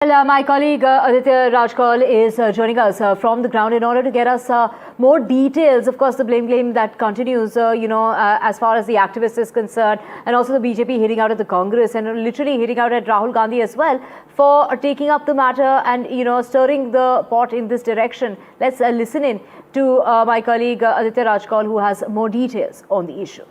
Well, my colleague Aditya Rajkaul is joining us from the ground in order to get us more details. Of course, the blame game that continues, as far as the activist is concerned, and also the BJP hitting out at the Congress and literally hitting out at Rahul Gandhi as well for taking up the matter and, stirring the pot in this direction. Let's listen in to my colleague Aditya Rajkaul, who has more details on the issue.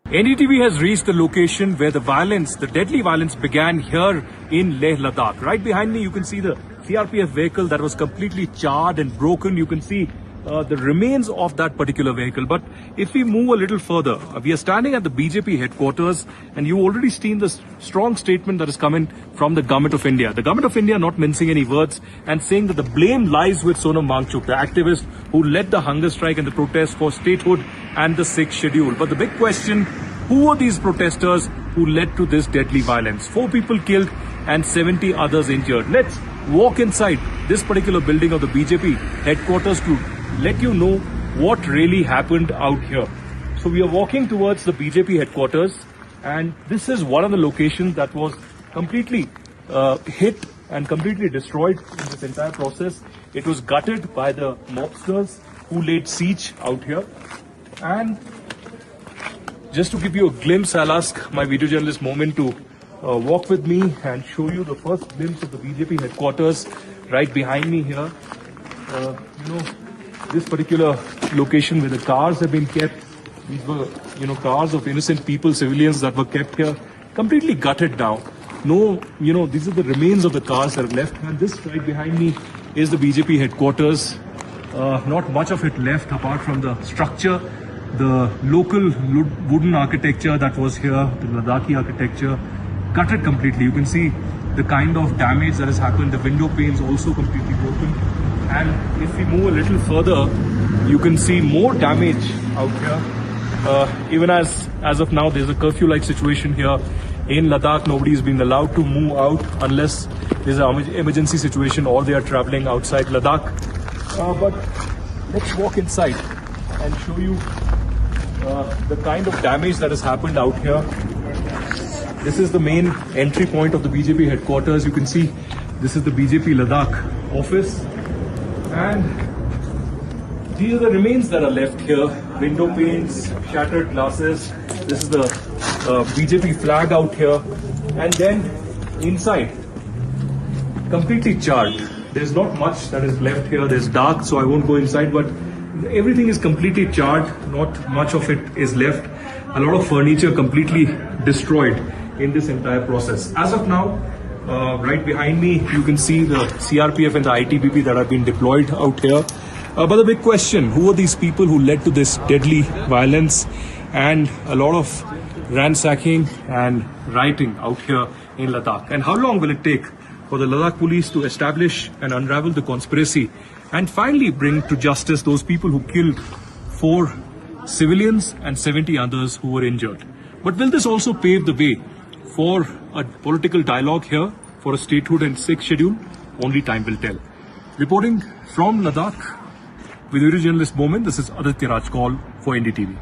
NDTV has reached the location where the deadly violence began here in Leh Ladakh. Right behind me, you can see the CRPF vehicle that was completely charred and broken. You can see the remains of that particular vehicle. But if we move a little further, we are standing at the BJP headquarters, and you've already seen the strong statement that is coming from the Government of India. The Government of India not mincing any words and saying that the blame lies with Sonam Wangchuk, the activist who led the hunger strike and the protest for statehood and the sixth schedule. But the big question, who are these protesters who led to this deadly violence? 4 people killed and 70 others injured. Let's walk inside this particular building of the BJP headquarters to let you know what really happened out here. So we are walking towards the BJP headquarters, and this is one of the locations that was completely hit and completely destroyed in this entire process. It was gutted by the mobsters who laid siege out here. And just to give you a glimpse, I'll ask my video journalist Momin to walk with me and show you the first glimpse of the BJP headquarters right behind me here. This particular location where the cars have been kept, these were, cars of innocent people, civilians that were kept here, completely gutted now. These are the remains of the cars that are left. And this right behind me is the BJP headquarters. Not much of it left apart from the structure, the local wooden architecture that was here, the Ladakhi architecture, gutted completely. You can see the kind of damage that has happened. The window panes also completely broken. And if we move a little further, you can see more damage out here. Even as of now, there's a curfew-like situation here in Ladakh. Nobody is being allowed to move out unless there's an emergency situation or they are traveling outside Ladakh. But let's walk inside and show you the kind of damage that has happened out here. This is the main entry point of the BJP headquarters. You can see this is the BJP Ladakh office. And these are the remains that are left here. Window panes, shattered glasses. This is the BJP flag out here. And then inside, completely charred. There's not much that is left here. There's dark, so I won't go inside, but everything is completely charred. Not much of it is left. A lot of furniture completely destroyed in this entire process. As of now, right behind me, you can see the CRPF and the ITBP that have been deployed out here. But the big question, who are these people who led to this deadly violence and a lot of ransacking and rioting out here in Ladakh? And how long will it take for the Ladakh police to establish and unravel the conspiracy and finally bring to justice those people who killed 4 civilians and 70 others who were injured? But will this also pave the way for a political dialogue here for a statehood and sixth schedule? Only time will tell. Reporting from Ladakh with video journalist Momin, this is Aditya Rajkaul for NDTV.